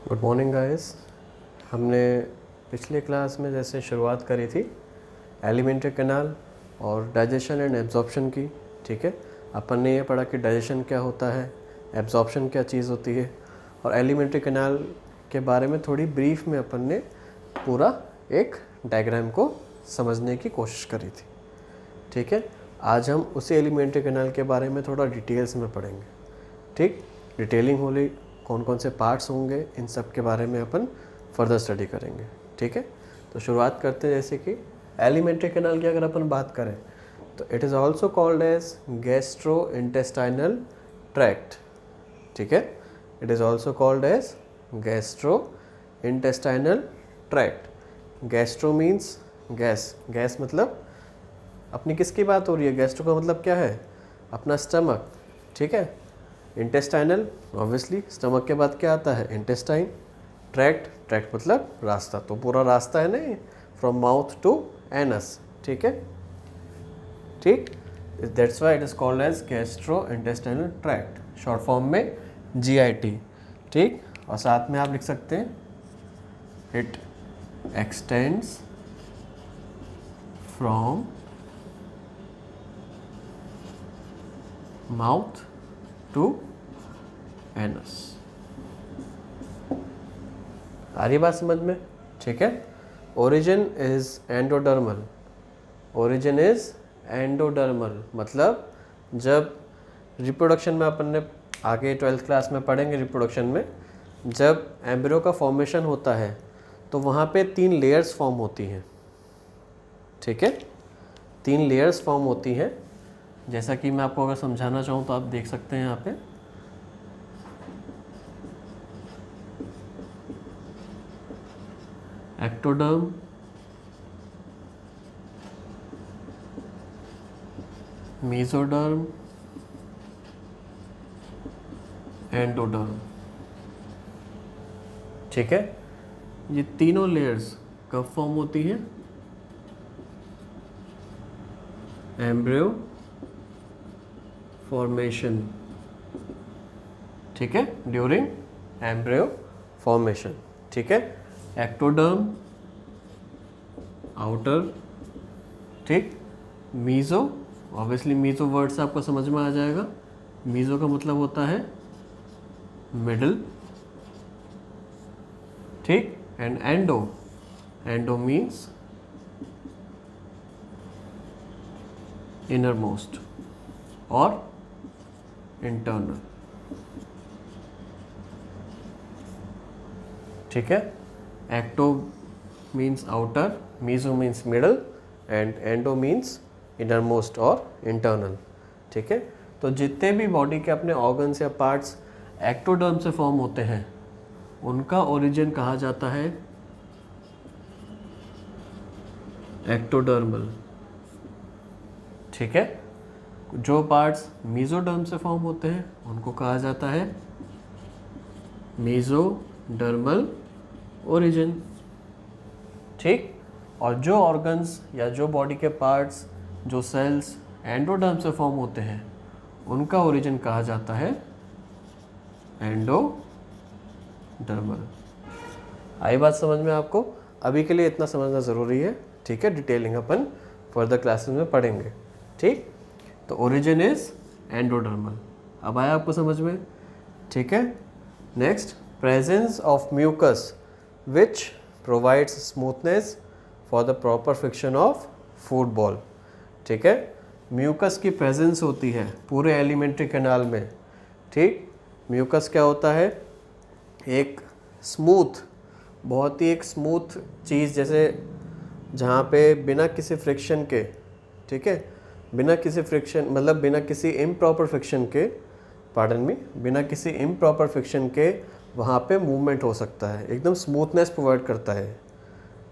Good morning guys. हमने पिछले class में जैसे शुरुआत करी थी एलिमेंट्री कैनाल और डाइजेशन एंड एब्जॉर्प्शन की। ठीक है, अपन ने ये पढ़ा कि डाइजेशन क्या होता है, एब्जॉर्प्शन क्या चीज़ होती है, और एलिमेंट्री कैनाल के बारे में थोड़ी ब्रीफ में अपन ने पूरा एक डायग्राम को समझने की कोशिश करी थी। ठीक है, आज हम उसी एलिमेंट्री कैनाल के बारे में थोड़ा डिटेल्स में पढ़ेंगे। ठीक, डिटेलिंग होली कौन कौन से पार्ट्स होंगे, इन सब के बारे में अपन फर्दर स्टडी करेंगे। ठीक है, तो शुरुआत करते हैं। जैसे कि एलिमेंट्री कैनाल की अगर अपन बात करें तो it is also called as gastro intestinal tract. ठीक है, it is also called as gastro intestinal tract. Gastro means gas, gas मतलब अपनी किसकी बात हो रही है, गैस्ट्रो का मतलब क्या है, अपना स्टमक। ठीक है, इंटेस्टाइनल ऑब्वियसली स्टमक के बाद क्या आता है, इंटेस्टाइन। ट्रैक्ट, ट्रैक्ट मतलब रास्ता, तो पूरा रास्ता है ना, फ्रॉम माउथ टू एनस। ठीक है, ठीक, that's why it is called as gastro intestinal tract, short form में GIT। ठीक, और साथ में आप लिख सकते हैं it extends from mouth to anus. आ रही बात समझ में? ठीक है, origin is endodermal. Origin is endodermal मतलब जब रिप्रोडक्शन में अपन ने आगे 12th क्लास में पढ़ेंगे, रिप्रोडक्शन में जब एम्ब्रियो का फॉर्मेशन होता है तो वहाँ पे 3 लेयर्स फॉर्म होती हैं। ठीक है, 3 लेयर्स फॉर्म होती हैं। जैसा कि मैं आपको अगर समझाना चाहूँ तो आप देख सकते हैं यहाँ पे एक्टोडर्म, मेसोडर्म, एंडोडर्म। ठीक है, ये तीनों लेयर्स कब फॉर्म होती हैं, एम्ब्रियो फॉर्मेशन। ठीक है, ड्यूरिंग एम्ब्रियो फॉर्मेशन। ठीक है, एक्टोडर्म आउटर, ठीक, मीजो, ऑब्वियसली मीजो वर्ड से आपको समझ में आ जाएगा, मीजो का मतलब होता है मिडल। ठीक, and endo, endo means inner most और इंटरनल। ठीक है, ecto means outer, meso means middle and endo means inner most और इंटरनल। ठीक है, तो जितने भी बॉडी के अपने ऑर्गन्स या पार्ट्स एक्टोडर्म से फॉर्म होते हैं उनका ओरिजिन कहा जाता है एक्टोडर्मल। ठीक है, जो पार्ट्स मीजोडर्म से फॉर्म होते हैं उनको कहा जाता है मीजोडर्मल ओरिजिन। ठीक, और जो ऑर्गन्स या जो बॉडी के पार्ट्स, जो सेल्स एंडोडर्म से फॉर्म होते हैं उनका ओरिजिन कहा जाता है एंडोडर्मल। आई बात समझ में आपको? अभी के लिए इतना समझना ज़रूरी है। ठीक है, डिटेलिंग अपन फर्दर क्लासेस में पढ़ेंगे। ठीक, तो ओरिजिन इज एंडोडर्मल। अब आया आपको समझ में? ठीक है, next, presence of mucus which provides smoothness for the proper friction of food ball. ठीक है, म्यूकस की प्रेजेंस होती है पूरे एलिमेंट्री कैनाल में। ठीक, म्यूकस क्या होता है, एक स्मूथ, बहुत ही एक स्मूथ चीज़, जैसे जहाँ पे बिना किसी फ्रिक्शन के, ठीक है, बिना किसी फ्रिक्शन मतलब बिना किसी इम्प्रॉपर फ्रिक्शन के, पार्डन मी, बिना किसी इम्प्रॉपर फ्रिक्शन के वहाँ पे मूवमेंट हो सकता है, एकदम स्मूथनेस प्रोवाइड करता है।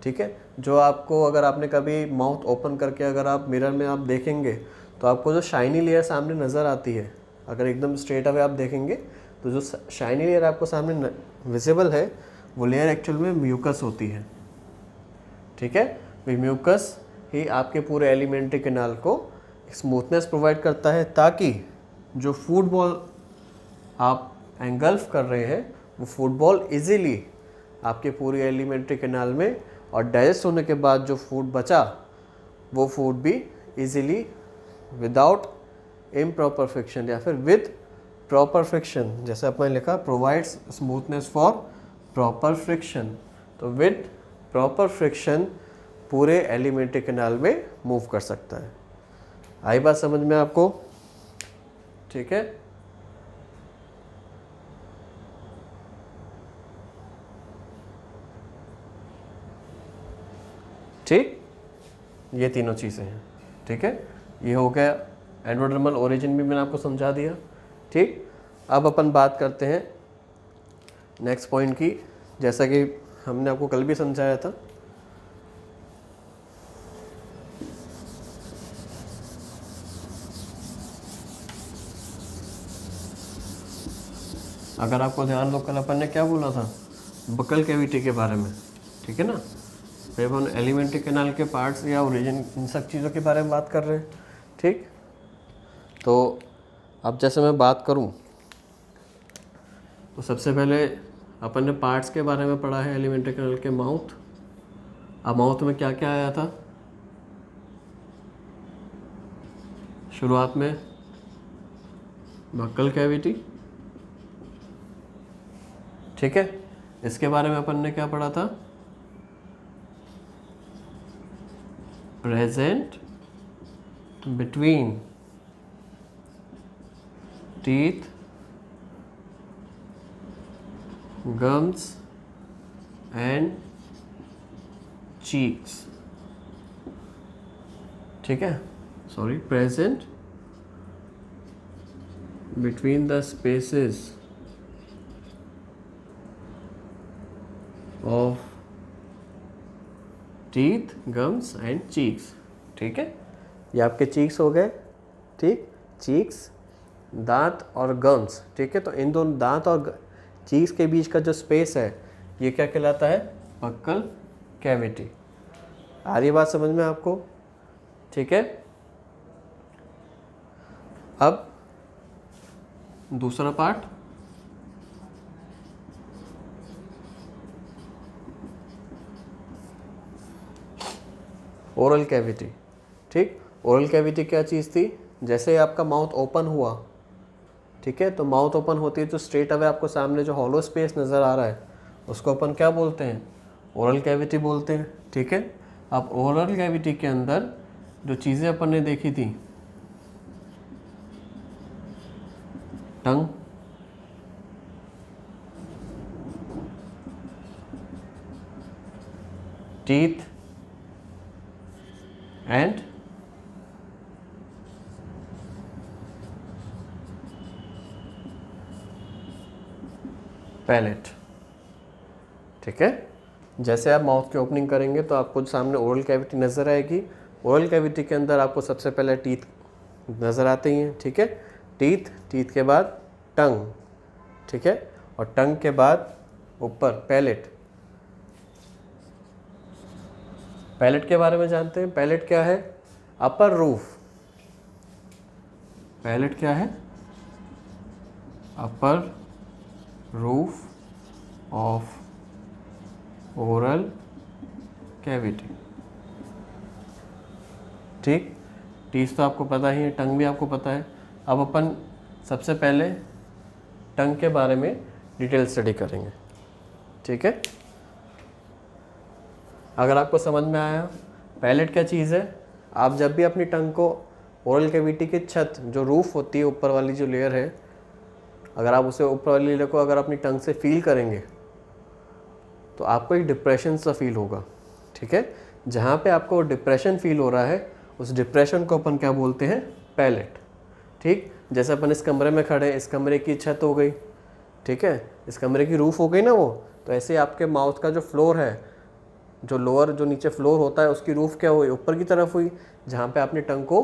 ठीक है, जो आपको अगर आपने कभी माउथ ओपन करके अगर आप मिरर में आप देखेंगे तो आपको जो शाइनी लेयर सामने नज़र आती है, अगर एकदम स्ट्रेट अवे आप देखेंगे तो जो शाइनी लेयर आपको सामने विजिबल है वो लेयर एक्चुअल में म्यूकस होती है। ठीक है, म्यूकस ही आपके पूरे एलिमेंट्री कैनाल को स्मूथनेस प्रोवाइड करता है ताकि जो फूड बॉल आप एंगल्फ कर रहे हैं वो फूडबॉल इजीली आपके पूरी एलिमेंट्री कैनाल में, और डाइजेस्ट होने के बाद जो फूड बचा वो फूड भी इजीली विदाउट इम्प्रॉपर फ्रिक्शन या फिर विद प्रॉपर फ्रिक्शन, जैसे अपने लिखा provides smoothness for proper friction, तो विद प्रॉपर फ्रिक्शन पूरे एलिमेंट्री कैनाल में मूव कर सकता है। आई बात समझ में आपको? ठीक है, ठीक, ये तीनों चीज़ें हैं। ठीक है, ये हो गया एंडोडर्मल ओरिजिन भी मैंने आपको समझा दिया। ठीक, अब अपन बात करते हैं नेक्स्ट पॉइंट की, जैसा कि हमने आपको कल भी समझाया था। अगर आपको ध्यान दो, कल अपन ने क्या बोला था बकल कैविटी के बारे में, ठीक है ना। फिर अपन एलिमेंट्री कैनाल के पार्ट्स या ओरिजिन, इन सब चीज़ों के बारे में बात कर रहे हैं। ठीक, तो अब जैसे मैं बात करूं तो सबसे पहले अपन ने पार्ट्स के बारे में पढ़ा है एलिमेंट्री कैनाल के। माउथ, अब माउथ में क्या क्या आया था शुरुआत में? बक्कल कैविटी, ठीक है। इसके बारे में अपन ने क्या पढ़ा था? Present between teeth, gums and cheeks, ठीक है। Sorry, present between the spaces of teeth, gums and cheeks, ठीक है। ये आपके चीक्स हो गए, ठीक, चीक्स, दांत और गम्स, ठीक है। तो इन दोनों दांत और चीक्स के बीच का जो स्पेस है ये क्या कहलाता है? Buccal cavity. आ रही बात समझ में आपको? ठीक है। अब दूसरा पार्ट, ओरल कैविटी, ठीक। ओरल कैविटी क्या चीज़ थी? जैसे आपका माउथ ओपन हुआ, ठीक है, तो माउथ ओपन होती है तो स्ट्रेट अवे आपको सामने जो हॉलो स्पेस नज़र आ रहा है उसको अपन क्या बोलते हैं? ओरल कैविटी बोलते हैं, ठीक है। अब ओरल कैविटी के अंदर जो चीज़ें अपन ने देखी थी, टंग, टीथ एंड पैलेट, ठीक है। जैसे आप माउथ की ओपनिंग करेंगे तो आपको सामने ओरल कैविटी नज़र आएगी। ओरल कैविटी के अंदर आपको सबसे पहले टीथ नज़र आते ही हैं, ठीक है। टीथ, टीथ के बाद टंग, ठीक है, और टंग के बाद ऊपर पैलेट। पैलेट के बारे में जानते हैं? पैलेट क्या है? अपर रूफ। पैलेट क्या है? अपर रूफ ऑफ ओरल कैविटी, ठीक। टीथ तो आपको पता ही है, टंग भी आपको पता है। अब अपन सबसे पहले टंग के बारे में डिटेल स्टडी करेंगे, ठीक है। अगर आपको समझ में आया पैलेट क्या चीज़ है, आप जब भी अपनी टंग को ओरल कैविटी की छत, जो रूफ होती है, ऊपर वाली जो लेयर है, अगर आप उसे ऊपर वाली लेयर को अगर अपनी टंग से फील करेंगे तो आपको एक डिप्रेशन सा फील होगा, ठीक है। जहाँ पे आपको डिप्रेशन फील हो रहा है उस डिप्रेशन को अपन क्या बोलते हैं? पैलेट, ठीक। जैसे अपन इस कमरे में खड़े, इस कमरे की छत हो गई, ठीक है, इस कमरे की रूफ हो गई ना वो, तो ऐसे आपके माउथ का जो फ्लोर है, जो लोअर, जो नीचे फ्लोर होता है, उसकी रूफ क्या हुई? ऊपर की तरफ हुई। जहाँ पे आपने टंग को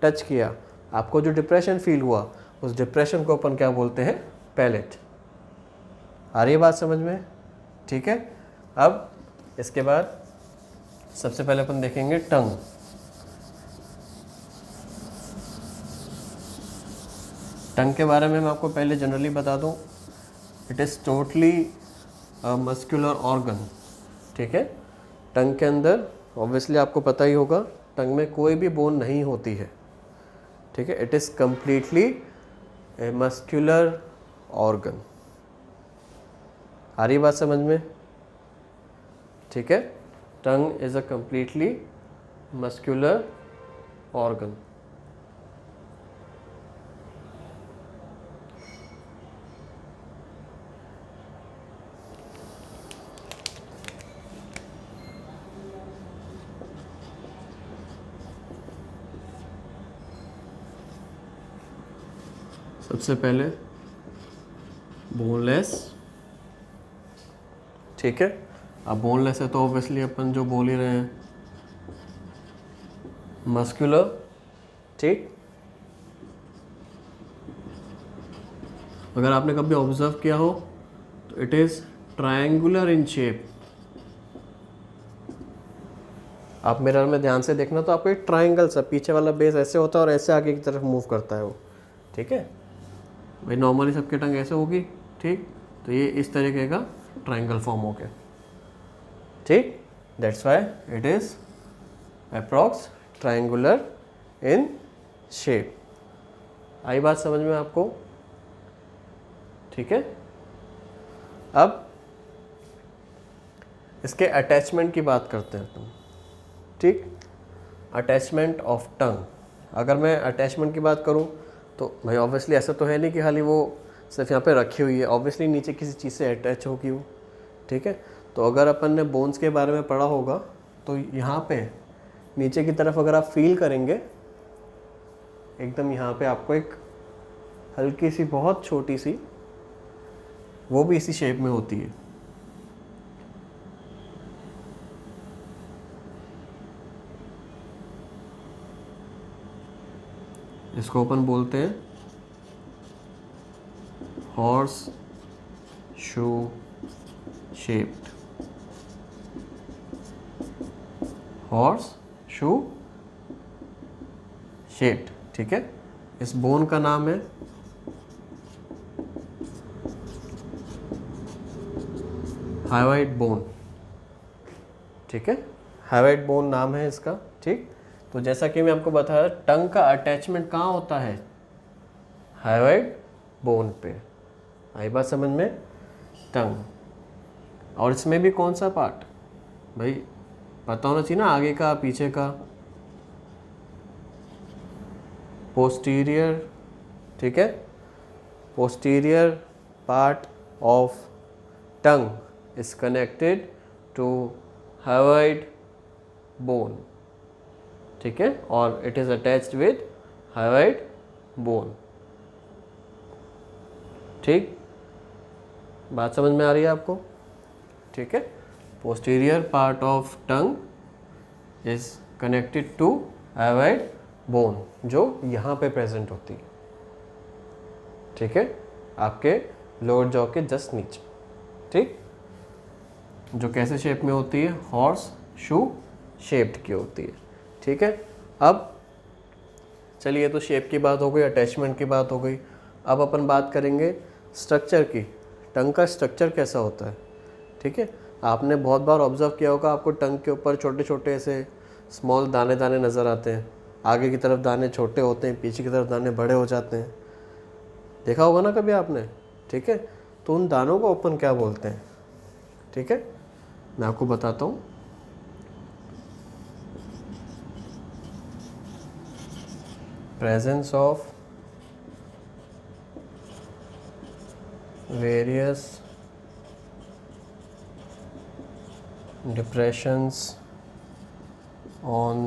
टच किया, आपको जो डिप्रेशन फील हुआ, उस डिप्रेशन को अपन क्या बोलते हैं? पैलेट। आ रही है बात समझ में? ठीक है। अब इसके बाद सबसे पहले अपन देखेंगे टंग। टंग के बारे में मैं आपको पहले जनरली बता दूं, it is totally muscular organ, ठीक है। टंग के अंदर ऑब्वियसली आपको पता ही होगा, टंग में कोई भी बोन नहीं होती है, ठीक है। It is completely a muscular organ. आ रही बात समझ में, ठीक है। Tongue is a completely muscular organ. सबसे पहले बोनलेस, ठीक है। अब बोनलेस है तो ऑब्वियसली अपन जो बोल ही रहे हैं मस्कुलर, ठीक। अगर आपने कभी ऑब्जर्व किया हो तो it is triangular in shape. आप मिरर में ध्यान से देखना तो आपको एक ट्रायंगल सा, पीछे वाला बेस ऐसे होता है और ऐसे आगे की तरफ मूव करता है वो, ठीक है। भाई नॉर्मली सबके टंग ऐसे होगी, ठीक। तो ये इस तरीके का ट्रायंगल फॉर्म हो गया, ठीक। That's why it is approx triangular in shape. आई बात समझ में आपको, ठीक है। अब इसके अटैचमेंट की बात करते हैं तुम, ठीक। अटैचमेंट ऑफ टंग, अगर मैं अटैचमेंट की बात करूं तो भाई ऑब्वियसली ऐसा तो है नहीं कि खाली वो सिर्फ यहाँ पे रखी हुई है, ऑब्वियसली नीचे किसी चीज़ से अटैच होगी वो, ठीक है। तो अगर अपन ने बोन्स के बारे में पढ़ा होगा तो यहाँ पे नीचे की तरफ अगर आप फील करेंगे, एकदम यहाँ पे आपको एक हल्की सी, बहुत छोटी सी, वो भी इसी शेप में होती है, इसको अपन बोलते हैं horse shoe shaped, horse shoe shaped, ठीक है। इस बोन का नाम है हाइवाइड बोन, ठीक है। हाइवाइड बोन नाम है इसका, ठीक। तो जैसा कि मैं आपको बताया, टंग का अटैचमेंट कहाँ होता है, हाइवाइड बोन पे। आई बात समझ में, टंग। और इसमें भी कौन सा पार्ट, भाई पता होना चाहिए ना, आगे का पीछे का, पोस्टीरियर, ठीक है। Posterior part of tongue is connected to hyoid bone, ठीक है। और it is attached with hyoid bone, ठीक। बात समझ में आ रही है आपको, ठीक है। Posterior part of tongue is connected to hyoid bone, जो यहाँ पे प्रेजेंट होती है, ठीक है, आपके लोअर जॉ के जस्ट नीचे, ठीक। जो कैसे शेप में होती है, हॉर्स शू शेप्ड की होती है, ठीक है। अब चलिए, तो शेप की बात हो गई, अटैचमेंट की बात हो गई। अब अपन बात करेंगे स्ट्रक्चर की, टंग का स्ट्रक्चर कैसा होता है, ठीक है। आपने बहुत बार ऑब्जर्व किया होगा, आपको टंग के ऊपर छोटे छोटे ऐसे स्मॉल दाने दाने नज़र आते हैं, आगे की तरफ दाने छोटे होते हैं, पीछे की तरफ दाने बड़े हो जाते हैं, देखा होगा ना कभी आपने, ठीक है। तो उन दानों को अपन क्या बोलते हैं, ठीक है, मैं आपको बताता हूँ। Presence of various depressions on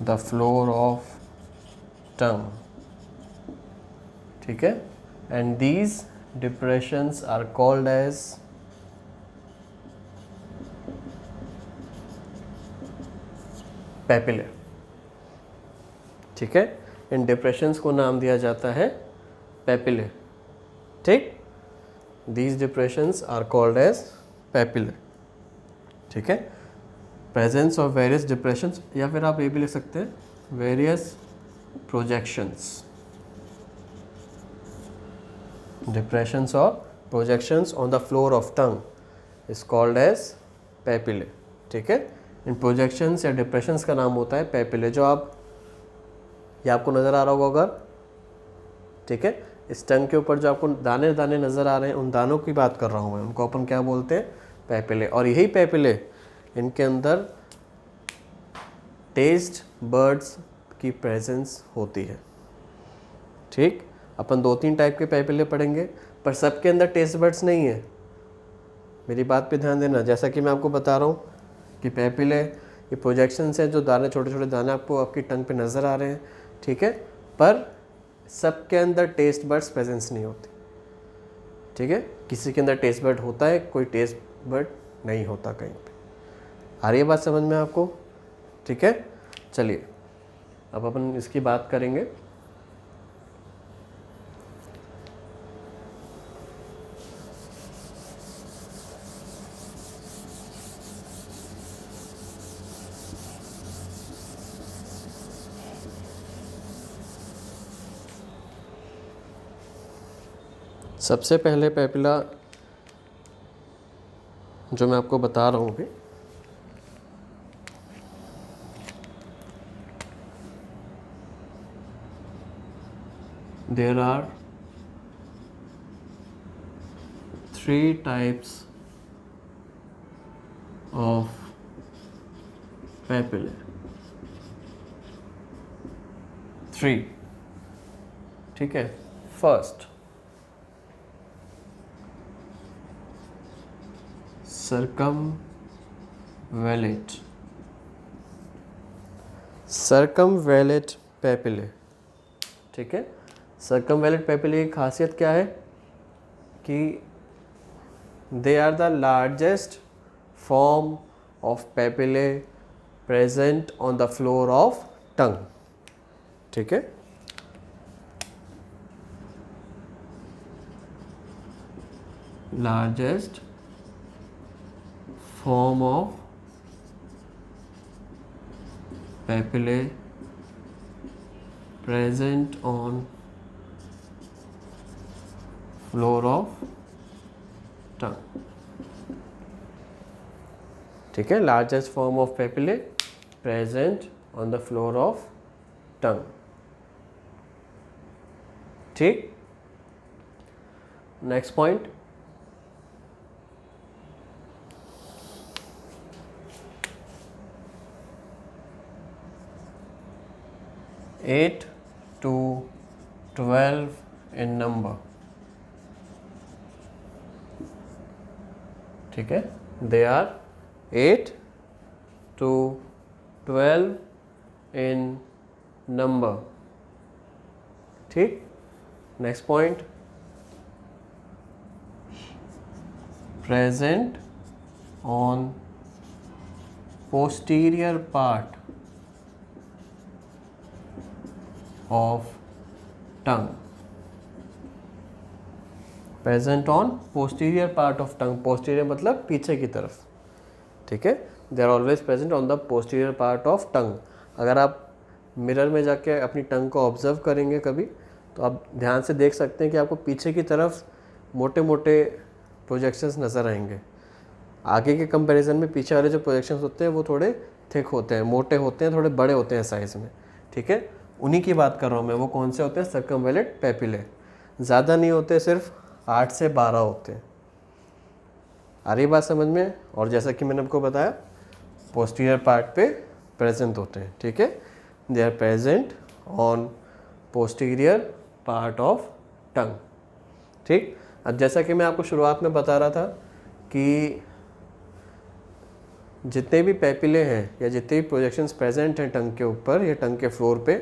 the floor of tongue, ठीक है। and these depressions are called as papillae, ठीक है। इन डिप्रेशंस को नाम दिया जाता है पेपिले, ठीक। These depressions are called as papillae, ठीक है। प्रेजेंस ऑफ वेरियस डिप्रेशंस, या फिर आप ये भी लिख सकते हैं वेरियस प्रोजेक्शंस डिप्रेशंस और projections on the floor of tongue is called as papillae. ठीक है, इन प्रोजेक्शंस या डिप्रेशंस का नाम होता है पेपिले। जो आप, ये आपको नज़र आ रहा होगा अगर, ठीक है, इस टंग के ऊपर जो आपको दाने दाने नज़र आ रहे हैं, उन दानों की बात कर रहा हूँ मैं, उनको अपन क्या बोलते हैं, पेपिले। और यही पेपिले, इनके अंदर टेस्ट बर्ड्स की प्रेजेंस होती है। ठीक, अपन 2-3 टाइप के पेपिले पढ़ेंगे, पर सबके अंदर टेस्ट बर्ड्स नहीं है। मेरी बात पे ध्यान देना, जैसा कि मैं आपको बता रहा हूँ कि पेपिले ये प्रोजेक्शंस हैं, जो दाने, छोटे छोटे दाने आपको आपकी टंग पे नज़र आ रहे हैं। ठीक है, पर सबके अंदर टेस्ट बर्ड्स प्रेजेंस नहीं होती। ठीक है, किसी के अंदर टेस्ट बर्ड होता है, कोई टेस्ट बर्ड नहीं होता कहीं पे। आ रही है बात समझ में आपको? ठीक है, चलिए अब अपन इसकी बात करेंगे। सबसे पहले पेपिला जो मैं आपको बता रहा हूँ, there are 3 types of papillae. 3, ठीक है। First, circumvallate papillae. ठीक है, सर्कमवैलेट पेपिले की खासियत क्या है कि they are the largest form of papillae present on the floor of tongue. ठीक है, largest form of papillae present on floor of tongue। ठीक है, largest form of papillae present on the floor of tongue. ठीक, next point, eight to 12 in number. ठीक है, they are 8 to 12 in number. ठीक, next point, present on posterior part of tongue. Present on posterior part of tongue, posterior मतलब पीछे की तरफ। ठीक है, they are always present on the posterior part of tongue. अगर आप मिरर में जाके अपनी टंग को ऑब्जर्व करेंगे कभी, तो आप ध्यान से देख सकते हैं कि आपको पीछे की तरफ मोटे मोटे प्रोजेक्शंस नज़र आएंगे। आगे के कंपैरिजन में पीछे वाले जो प्रोजेक्शंस होते हैं वो थोड़े थिक होते हैं, मोटे होते हैं, थोड़े बड़े होते हैं साइज़ में। ठीक है, उन्हीं की बात कर रहा हूँ मैं। वो कौन से होते हैं? सर्कमवैलेट पेपिले। ज़्यादा नहीं होते, सिर्फ 8 से 12 होते हैं। आ रही बात समझ में? और जैसा कि मैंने आपको बताया, पोस्टीरियर पार्ट पे प्रेजेंट होते हैं। ठीक है, they are present on posterior part of tongue. ठीक, अब जैसा कि मैं आपको शुरुआत में बता रहा था कि जितने भी पेपिले हैं या जितने भी प्रोजेक्शंस प्रेजेंट हैं टंग के ऊपर या टंग के फ्लोर पे,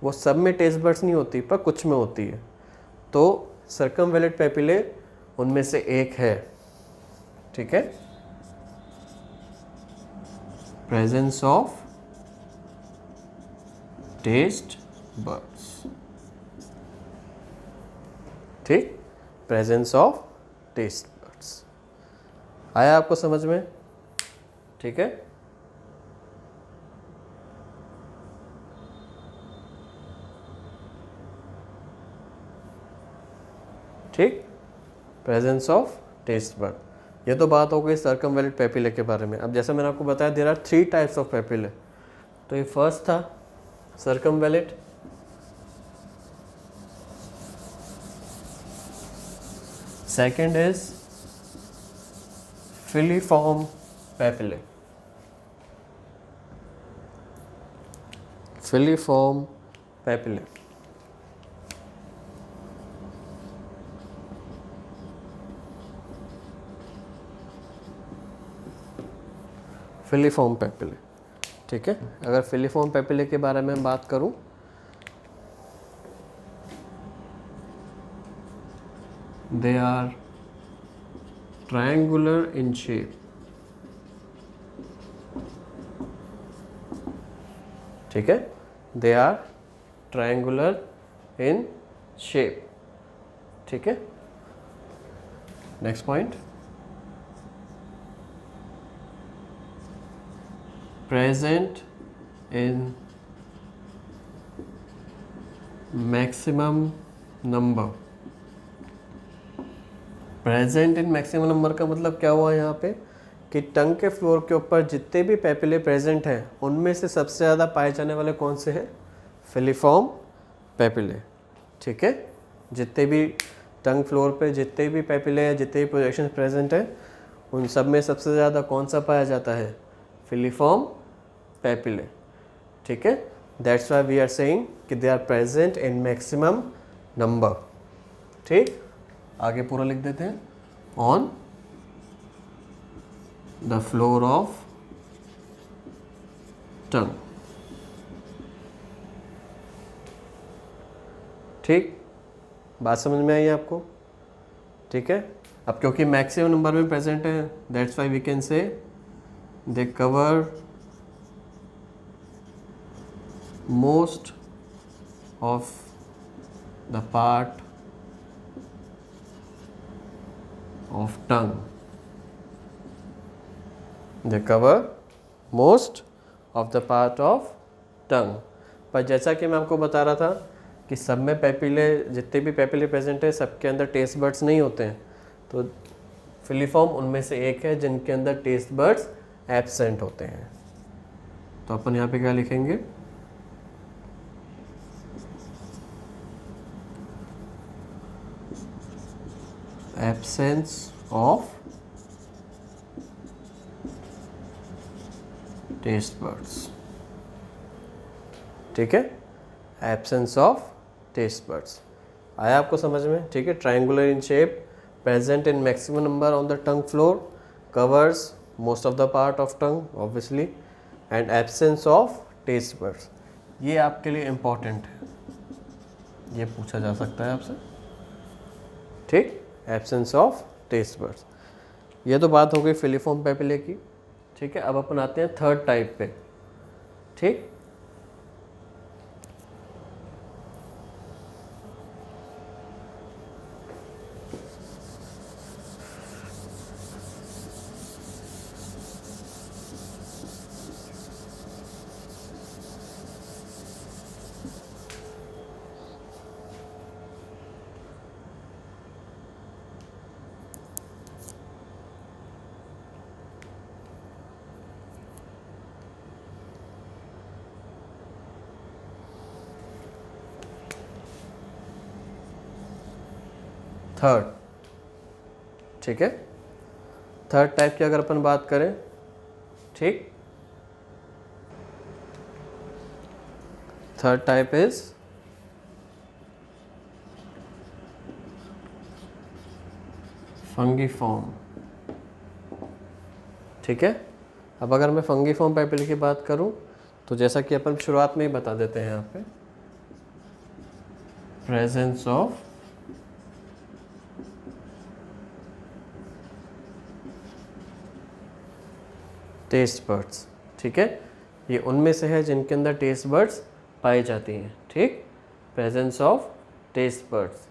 वो सब में टेस्ट बड्स नहीं होती, पर कुछ में होती है। तो सर्कमवैलेट पेपिले उनमें से एक है। ठीक है, प्रेजेंस ऑफ टेस्ट बड्स। ठीक, प्रेजेंस ऑफ टेस्ट बड्स। आया आपको समझ में? ठीक है, ठीक, प्रेजेंस ऑफ टेस्ट बड। ये तो बात हो गई सर्कमवैलिड पेपिले के बारे में। अब जैसे मैंने आपको बताया there are 3 types of papillae. तो ये फर्स्ट था circumvallate, second is filiform papillae, filiform papillae. Filiform papillae, ठीक है। अगर फिलीफॉर्म पेपिले के बारे में बात करूं, they are triangular in shape, ठीक है, they are triangular in shape, ठीक है। Next point, present in maximum number। Present in maximum number का मतलब क्या हुआ यहाँ पे कि टंग के फ्लोर के ऊपर जितने भी पेपिले प्रेजेंट हैं उनमें से सबसे ज़्यादा पाए जाने वाले कौन से हैं? फिलीफॉर्म पेपिले, ठीक है। जितने भी टंग फ्लोर पे जितने भी पेपिले हैं, जितने भी प्रोजेक्शन प्रेजेंट हैं, उन सब में सबसे ज़्यादा कौन सा पाया जाता है? फिलीफॉर्म पेपिले, ठीक है। That's why we are saying कि they are present in maximum number, ठीक। आगे पूरा लिख देते हैं, on the floor of tongue, ठीक। बात समझ में आई आपको? ठीक है। अब क्योंकि मैक्सिमम नंबर में प्रेजेंट है, that's why we can say they cover most of the part of tongue, they cover most of the part of tongue। पर जैसा कि मैं आपको बता रहा था कि सब में पेपिले, जितने भी पेपिले प्रेजेंट है सबके अंदर टेस्ट बर्ड्स नहीं होते हैं, तो फिलीफॉर्म उनमें से एक है जिनके अंदर टेस्ट बर्ड्स एब्सेंट होते हैं। तो अपन यहाँ पे क्या लिखेंगे? एब्सेंस ऑफ टेस्ट बर्ड्स, ठीक है। एब्सेंस ऑफ टेस्ट बर्ड्स आया आपको समझ में? ठीक है। Triangular in shape, present in maximum number on the tongue floor, covers most of the part of tongue obviously, and absence of taste buds. ये आपके लिए इम्पॉर्टेंट है, ये पूछा जा सकता है आपसे, ठीक। Absence of taste buds. ये तो बात हो गई फिलीफॉर्म पेपिले की, ठीक है। अब अपन आते हैं थर्ड टाइप पे, ठीक। थर्ड, ठीक है। थर्ड टाइप की अगर अपन बात करें, ठीक, थर्ड टाइप इज फंगीफॉर्म, ठीक है। अब अगर मैं फंगीफॉर्म पेपिले की बात करूं तो जैसा कि अपन शुरुआत में ही बता देते हैं यहाँ पे, प्रेजेंस ऑफ टेस्ट बर्ड्स, ठीक है। ये उनमें से है जिनके अंदर टेस्ट बर्ड्स पाई जाती हैं, ठीक। प्रेजेंस ऑफ टेस्ट बर्ड्स,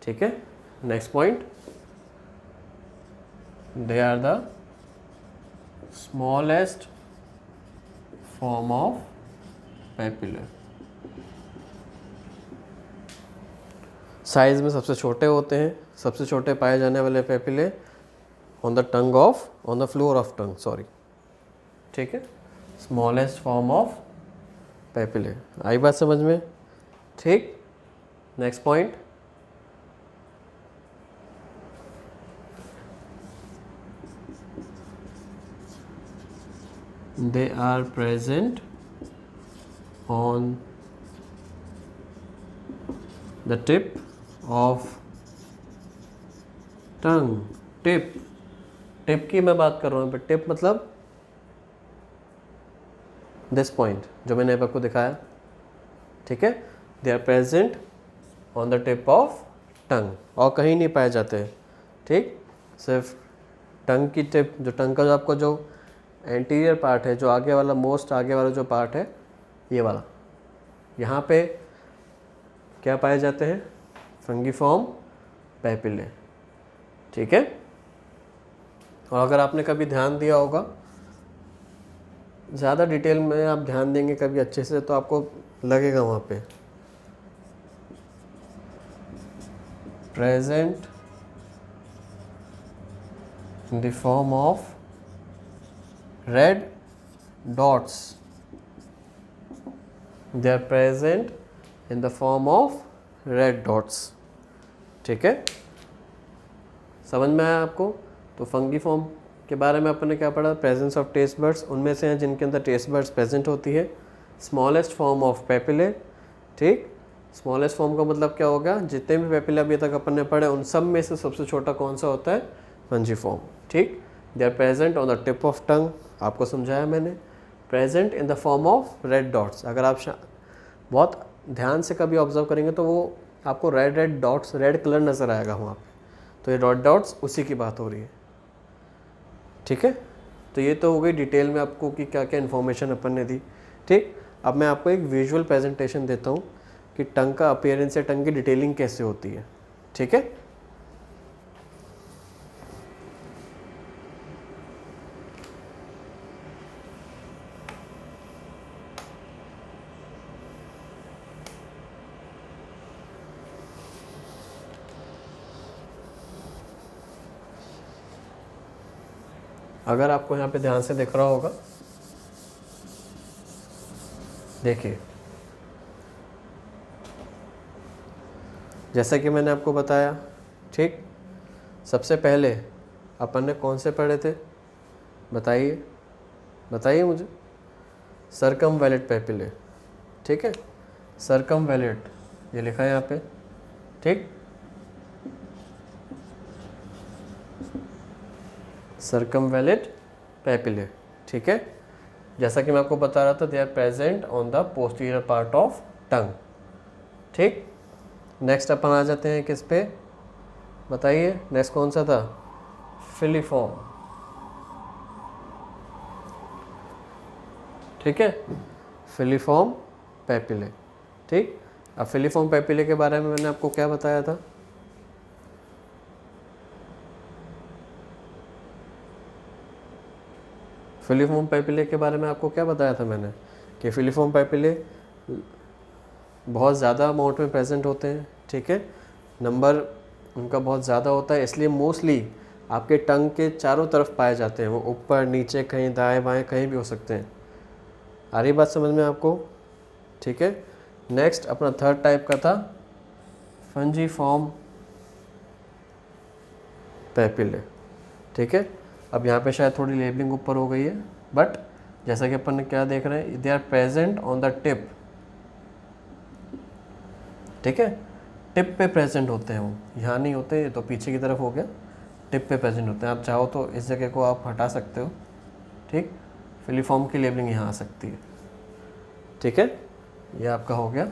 ठीक है। Next point, they are the smallest form of papillae, size में सबसे छोटे होते हैं, सबसे छोटे पाए जाने वाले papillae on the floor of tongue, sorry, ठीक है, स्मॉलेस्ट फॉर्म ऑफ पेपिले। आई बात समझ में? ठीक, next point, they are present on the tip of tongue। Tip की मैं बात कर रहा हूँ, टिप मतलब दिस पॉइंट जो मैंने आपको दिखाया, ठीक है, they are present on the tip of tongue, और कहीं नहीं पाए जाते, ठीक, सिर्फ टंग की टिप, जो टंग का जो आपको जो एंटीरियर पार्ट है, जो आगे वाला मोस्ट आगे वाला जो पार्ट है, ये वाला, यहाँ पे क्या पाए जाते हैं? फंगीफॉर्म पेपिले, ठीक है। और अगर आपने कभी ध्यान दिया होगा, ज़्यादा डिटेल में आप ध्यान देंगे कभी अच्छे से तो आपको लगेगा वहाँ पे present in the form of red dots, they are present in the form of red dots, ठीक है, समझ में आया आपको? तो फंगीफॉर्म के बारे में अपन ने क्या पढ़ा? प्रेजेंस ऑफ टेस्ट बर्ड्स, उनमें से हैं जिनके अंदर टेस्ट बर्ड्स प्रेजेंट होती है। स्मॉलेस्ट फॉर्म ऑफ पेपिले, ठीक, स्मॉलेस्ट फॉर्म का मतलब क्या होगा? जितने भी पेपिले अभी तक अपन ने पढ़े उन सब में से सबसे छोटा कौन सा होता है? फंजीफॉर्म, ठीक। They are present on the tip of tongue, आपको समझाया मैंने। Present in the form of red dots, अगर आप बहुत ध्यान से कभी ऑब्जर्व करेंगे तो वो आपको रेड डॉट्स, रेड कलर नज़र आएगा वहाँ पे, तो ये रेड डॉट्स उसी की बात हो रही है, ठीक है। तो ये तो हो गई डिटेल में आपको कि क्या क्या इन्फॉर्मेशन अपन ने दी, ठीक। अब मैं आपको एक विजुअल प्रेजेंटेशन देता हूँ कि टंग का अपीयरेंस या टंग की डिटेलिंग कैसे होती है, ठीक है। अगर आपको यहाँ पे ध्यान से दिख रहा होगा, देखिए, जैसा कि मैंने आपको बताया, ठीक, सबसे पहले अपन ने कौन से पढ़े थे? बताइए, बताइए मुझे। सर्कमवैलेट पेपिले, ठीक है, सर्कमवैलेट ये लिखा है यहाँ पे, ठीक, सर्कमवैलेट पेपिले, ठीक है। जैसा कि मैं आपको बता रहा था, they are present on the posterior part of tongue, ठीक। नेक्स्ट अपन आ जाते हैं किस पे? बताइए, नेक्स्ट कौन सा था? फिलीफॉर्म, ठीक है, फिलीफॉर्म पेपिले, ठीक। अब फिलीफॉर्म पेपिले के बारे में मैंने आपको क्या बताया था? फिलीफॉर्म पेपिले के बारे में आपको क्या बताया था मैंने? कि फिलीफॉर्म पेपिले बहुत ज़्यादा अमाउंट में प्रेजेंट होते हैं, ठीक है, नंबर उनका बहुत ज़्यादा होता है, इसलिए मोस्टली आपके टंग के चारों तरफ पाए जाते हैं। वो ऊपर नीचे कहीं दाएं बाएं कहीं भी हो सकते हैं। आ रही बात समझ में आपको? ठीक है। नेक्स्ट अपना थर्ड टाइप का था फंजीफॉर्म पेपिले, ठीक है। अब यहाँ पे शायद थोड़ी लेबलिंग ऊपर हो गई है, बट जैसा कि अपन ने क्या देख रहे हैं, they are present on the tip, ठीक है, टिप पे प्रेजेंट होते हैं। वो यहाँ नहीं होते, ये तो पीछे की तरफ हो गया, टिप पे प्रेजेंट होते हैं। आप चाहो तो इस जगह को आप हटा सकते हो, ठीक। फिलीफॉर्म की लेबलिंग यहाँ आ सकती है, ठीक है। ये आपका हो गया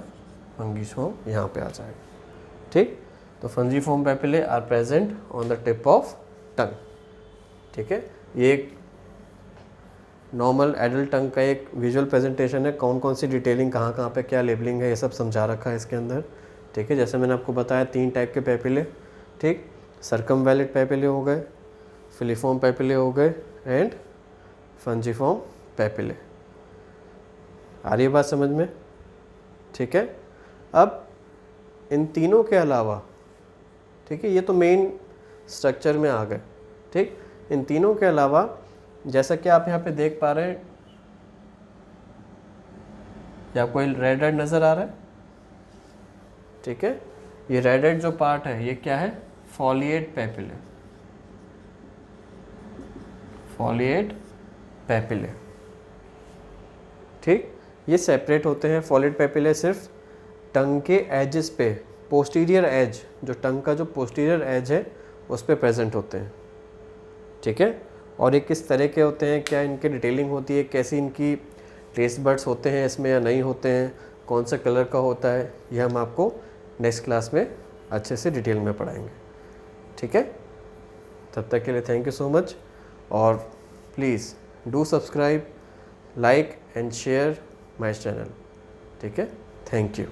फंजीफॉर्म, यहाँ पे आ जाएगा, ठीक। तो fungiform papillae are present on the tip of tongue, ठीक है। ये एक नॉर्मल एडल्ट टंग का एक विजुअल प्रेजेंटेशन है, कौन कौन सी डिटेलिंग कहाँ कहाँ पे क्या लेबलिंग है ये सब समझा रखा है इसके अंदर, ठीक है। जैसे मैंने आपको बताया 3 टाइप के पेपिले, ठीक, सर्कमवैलेट पेपिले हो गए, फिलीफॉर्म पेपिले हो गए एंड फंजीफॉर्म पेपिले। आ रही है बात समझ में? ठीक है। अब इन तीनों के अलावा ठीक है, ये तो मेन स्ट्रक्चर में आ गए। ठीक, इन तीनों के अलावा जैसा कि आप यहाँ पे देख पा रहे हैं, या आपको रेड रेड नज़र आ रहा है, ठीक है, ये रेड रेड जो पार्ट है ये क्या है, फॉलिएट पेपिले, फॉलिएट पेपिले। ठीक, ये सेपरेट होते हैं फॉलिएट पेपिले सिर्फ टंग के एजेस पे, पोस्टीरियर एज, जो टंग का जो पोस्टीरियर एज है उस पे प्रेजेंट होते हैं। ठीक है, और ये किस तरह के होते हैं, क्या इनकी डिटेलिंग होती है, कैसी इनकी टेस्ट बड्स होते हैं इसमें या नहीं होते हैं, कौन सा कलर का होता है, ये हम आपको नेक्स्ट क्लास में अच्छे से डिटेल में पढ़ाएंगे। ठीक है, तब तक के लिए थैंक यू सो मच, और please do subscribe, like and share my channel. ठीक है, थैंक यू।